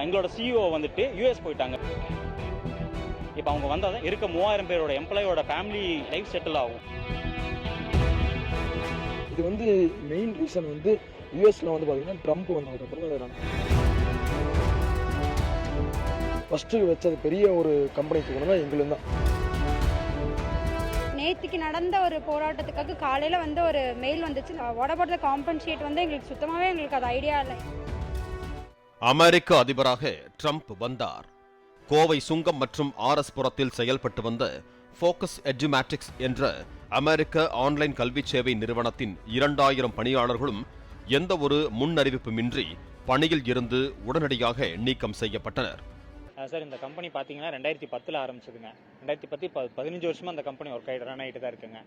எங்களோட சிஇஓ வந்துட்டு யூஎஸ் போயிட்டாங்க. இப்போ அவங்க வந்தால் தான் இருக்க 3000 பேரோட எம்ப்ளாயோட ஃபேமிலி லைஃப் செட்டில் ஆகும். இது வந்து மெயின் ரீசன் வந்து யூஎஸ்ல வந்து பார்த்தீங்கன்னா ட்ரம்ப் வந்ததுக்கப்புறம் ஃபர்ஸ்ட் வச்சது பெரிய ஒரு கம்பெனி தூக்கணும்னா எங்களுக்கு தான். நேற்றுக்கு நடந்த ஒரு போராட்டத்துக்காக காலையில் வந்து ஒரு மெயில் வந்துச்சு. வாட் அபவுட் த காம்பன்சேட் வந்து எங்களுக்கு சுத்தமாகவே எங்களுக்கு அது ஐடியா இல்லை. அமெரிக்க அதிபராக ட்ரம்ப் வந்தார். கோவை சுங்கம் மற்றும் ஆர்எஸ் புரத்தில் செயல்பட்டு வந்த ஃபோக்கஸ் எஜுமேட்டிக்ஸ் என்ற அமெரிக்க ஆன்லைன் கல்வி சேவை நிறுவனத்தின் 2000 பணியாளர்களும் எந்த ஒரு முன்னறிவிப்புமின்றி பணியில் இருந்து உடனடியாக நீக்கம் செய்யப்பட்டனர். சார், இந்த கம்பெனி பார்த்தீங்கன்னா 2010 ஆரம்பிச்சதுங்க. 2010 15 வருஷமா அந்த கம்பெனி ரன் ஆகிட்டு தான் இருக்குங்க.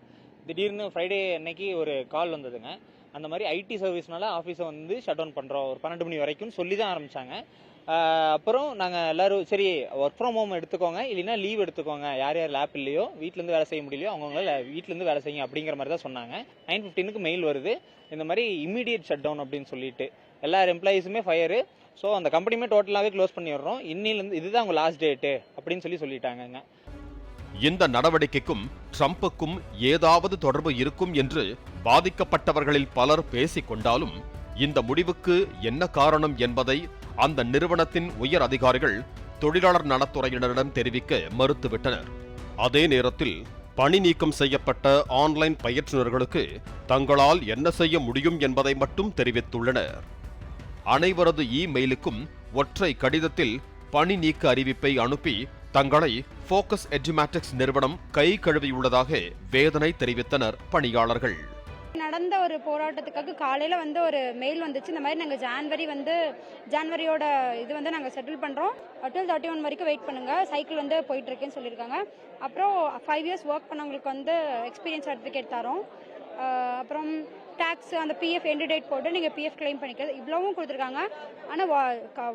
திடீர்னு ஃப்ரைடே அன்னைக்கு ஒரு கால் வந்ததுங்க. அந்த மாதிரி ஐடி சர்வீஸ்னால ஆஃபீஸை வந்து ஷட் டவுன் பண்ணுறோம், ஒரு 12 மணி வரைக்கும் சொல்லி தான் ஆரம்பித்தாங்க. அப்புறம் நாங்கள் எல்லோரும் சரி ஒர்க் ஃப்ரம் ஹோம் எடுத்துக்கோங்க, இல்லைன்னா லீவ் எடுத்துக்கோங்க, யார் யார் லேப் இல்லையோ வீட்டிலேருந்து வேலை செய்ய முடியலையோ அவங்கவுங்கள வீட்டிலேருந்து வேலை செய்யுங்க அப்படிங்கிற மாதிரி தான் சொன்னாங்க. 9:15 மெயில் வருது, இந்த மாதிரி இம்மீடியட் ஷட் டவுன் அப்படின்னு சொல்லிட்டு எல்லா எம்ப்ளாயீஸுமே ஃபயரு. ஸோ அந்த கம்பெனியுமே டோட்டலாகவே க்ளோஸ் பண்ணிடுறோம், இன்னிலேருந்து இதுதான் அவங்க லாஸ்ட் டேட்டு அப்படின்னு சொல்லிட்டாங்கங்க. இந்த நடவடிக்கைக்கும் ட்ரம்புக்கும் ஏதாவது தொடர்பு இருக்கும் என்று பாதிக்கப்பட்டவர்களில் பலர் பேசிக் கொண்டாலும் இந்த முடிவுக்கு என்ன காரணம் என்பதை அந்த நிறுவனத்தின் உயர் அதிகாரிகள் தொழிலாளர் நலத்துறையினரிடம் தெரிவிக்க மறுத்துவிட்டனர். அதே நேரத்தில் பணி நீக்கம் செய்யப்பட்ட ஆன்லைன் பயிற்றுநர்களுக்கு தங்களால் என்ன செய்ய முடியும் என்பதை மட்டும் தெரிவித்துள்ளனர். அனைவரது இமெயிலுக்கும் ஒற்றை கடிதத்தில் பணி நீக்க அறிவிப்பை அனுப்பி தங்களை ஃபோக்கஸ் எஜுமேட்டிக்ஸ் நிறுவனம் கை கழுவியுள்ளதாக வேதனை தெரிவித்தனர் பணியாளர்கள். நடந்த ஒரு போராட்டத்துக்காக காலையில் வந்து ஒரு மெயில் வந்துச்சு. இந்த மாதிரி நாங்கள் ஜான்வரியோட இது வந்து நாங்கள் செட்டில் பண்ணுறோம், 31 வரைக்கும் வெயிட் பண்ணுங்கள், சைக்கிள் வந்து போயிட்டுருக்குன்னு சொல்லியிருக்காங்க. அப்புறம் 5 years ஒர்க் பண்ணவங்களுக்கு வந்து எக்ஸ்பீரியன்ஸ் சர்டிஃபிகேட் தரோம். அப்புறம் டேக்ஸ் அந்த பிஎஃப் எண்டு டேட் போட்டு நீங்கள் பிஎஃப் கிளைம் பண்ணிக்கிறது இவ்வளவும் கொடுத்துருக்காங்க. ஆனால்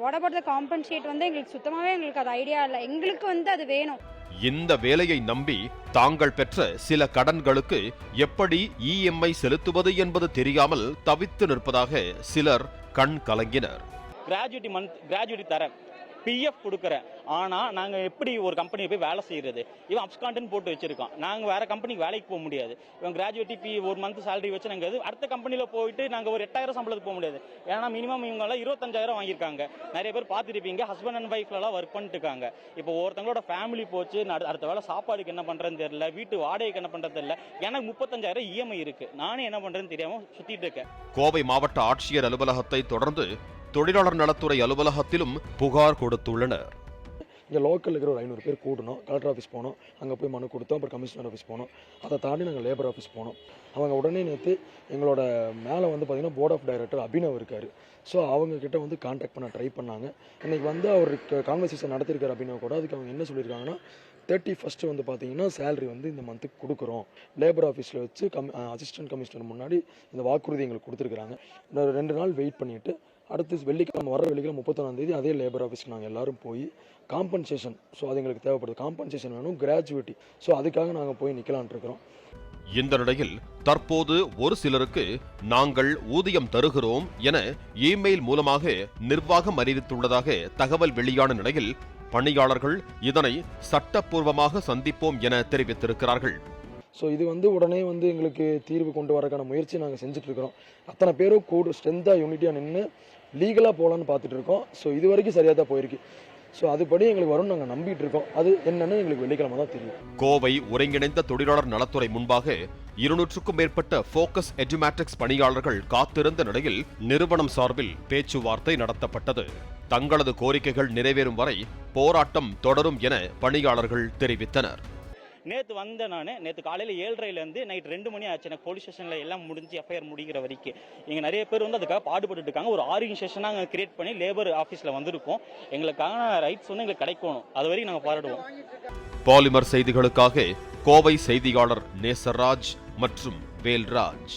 வாட் அபவுட் த காம்பன்சேட் வந்து எங்களுக்கு சுத்தமாகவே எங்களுக்கு அது ஐடியா இல்லை. எங்களுக்கு வந்து அது வேணும். இந்த வேலையை நம்பி தாங்கள் பெற்ற சில கடன்களுக்கு எப்படி இஎம்ஐ செலுத்துவது என்பது தெரியாமல் தவித்து நிற்பதாக சிலர் கண் கலங்கினர். கிராஜுவிட்டி தரேன், பிஎஃப் கொடுக்குறேன், ஆனால் நாங்கள் எப்படி ஒரு கம்பெனியை போய் வேலை செய்யறது? இவன் அப்ஸ்கான்ட்னு போட்டு வச்சிருக்கான். நாங்கள் வேற கம்பெனிக்கு வேலைக்கு போக முடியாது. இவன் கிராஜுவிட்டி ஒரு மந்த் சேலரி வச்சு நாங்கள் அடுத்த கம்பெனியில் போயிட்டு நாங்கள் ஒரு 8000 சம்பளத்துக்கு போக முடியாது. ஏன்னா மினிமம் இவங்கெல்லாம் 25,000 வாங்கியிருக்காங்க. நிறைய பேர் பார்த்துருப்பீங்க, ஹஸ்பண்ட் அண்ட் ஒய்ஃப்லாம் ஒர்க் பண்ணிட்டு இருக்காங்க. இப்போ ஒருத்தவங்களோட ஃபேமிலி போச்சு, அடுத்த வேலை சாப்பாடுக்கு என்ன பண்ணுறதுன்னு தெரியல, வீட்டு வாடகைக்கு என்ன பண்ணுறது தெரியல. எனக்கு 35,000 இஎம்ஐ இருக்கு, நானே என்ன பண்ணுறதுன்னு தெரியாமல் சுற்றிட்டு இருக்கேன். கோவை மாவட்ட ஆட்சியர் அலுவலகத்தை தொடர்ந்து தொழிலாளர் நலத்துறை அலுவலகத்திலும் புகார் கொடுத்துள்ளனர். இங்கே லோக்கல் இருக்கிற ஒரு 500 பேர் கூடணும், கலெக்டர் ஆஃபீஸ் போனோம், அங்கே போய் மனு கொடுத்தோம், அப்புறம் கமிஷனர் ஆஃபீஸ் போனோம், அதை தாண்டி நாங்கள் லேபர் ஆஃபீஸ் போனோம். அவங்க உடனே நேற்று எங்களோட மேலே வந்து பார்த்திங்கன்னா போர்ட் ஆஃப் டைரக்டர் அபினவ் இருக்கார். ஸோ அவங்கக்கிட்ட வந்து கான்டாக்ட் பண்ண ட்ரை பண்ணாங்க. இன்றைக்கி வந்து அவருக்கு கான்வர்சேஷன் நடத்திருக்காரு அபினவ் கூட. அதுக்கு அவங்க என்ன சொல்லியிருக்காங்கன்னா 31st வந்து பார்த்தீங்கன்னா சேலரி வந்து இந்த மந்த்துக்கு கொடுக்குறோம். லேபர் ஆஃபீஸில் வச்சு அசிஸ்டன்ட் கமிஷனர் முன்னாடி இந்த வாக்குறுதி எங்களுக்கு கொடுத்துருக்குறாங்க. 2 நாள் வெயிட் பண்ணிவிட்டு அடுத்து வெள்ளிக்கிழமை 31 அதே லேபர் ஆஃபீஸ்க்கு நாங்கள் எல்லோரும் போய் காம்பன்சேஷன், ஸோ அது எங்களுக்கு தேவைப்படுது, காம்பன்சேஷன் வேணும், கிராஜுவிட்டி, ஸோ அதுக்காக நாங்கள் போய் நிற்கலான் இருக்கிறோம். இந்த நிலையில் தற்போது ஒரு சிலருக்கு நாங்கள் ஊதியம் தருகிறோம் என இமெயில் மூலமாக நிர்வாகம் அறிவித்துள்ளதாக தகவல் வெளியான நிலையில் பணியாளர்கள் இதனை சட்டப்பூர்வமாக சந்திப்போம் என தெரிவித்திருக்கிறார்கள். ஸோ இது வந்து உடனே வந்து எங்களுக்கு தீர்வு கொண்டு வரக்கான முயற்சி நாங்கள் செஞ்சுட்டு இருக்கிறோம். அத்தனை பேரும் கூட ஸ்ட்ரென்த்தாக யூனிட்டியாக நின்று லீகலாக போகலான்னு பார்த்துட்டு இருக்கோம். ஸோ இது வரைக்கும் சரியாக தான் போயிருக்கு. ஸோ அதுபடி எங்களுக்கு வரும் நாங்கள் நம்பிட்டு இருக்கோம். அது என்னன்னு எங்களுக்கு வெள்ளிக்கிழமை தான் தெரியும். கோவை ஒருங்கிணைந்த தொழிலாளர் நலத்துறை முன்பாக 200க்கும் மேற்பட்ட ஃபோக்கஸ் எஜுமேட்டிக்ஸ் பணியாளர்கள் காத்திருந்த நிலையில் நிறுவனம் சார்பில் பேச்சுவார்த்தை நடத்தப்பட்டது. தங்களது கோரிக்கைகள் நிறைவேறும் வரை போராட்டம் தொடரும் என பணியாளர்கள் தெரிவித்தனர். நேற்று காலையில் 7:30லேருந்து நைட் 2 மணி ஆச்சு. எனக்கு போலீஸ் ஸ்டேஷனில் எல்லாம் முடிஞ்சு எஃப்ஐஆர் முடிக்கிற வரைக்கும் இங்கே நிறைய பேர் வந்து அதுக்காக பாடுபட்டு இருக்காங்க. ஒரு ஆர்கனைசேஷனாக நாங்கள் கிரியேட் பண்ணி லேபர் ஆஃபீஸில் வந்திருக்கோம். எங்களுக்கான ரைட்ஸ் வந்து எங்களுக்கு கிடைக்கணும், அது வரைக்கும் நாங்கள் பாராடுவோம். பாலிமர் செய்திகளுக்காக கோவை செய்தியாளர் நேசராஜ் மற்றும் வேல்ராஜ்.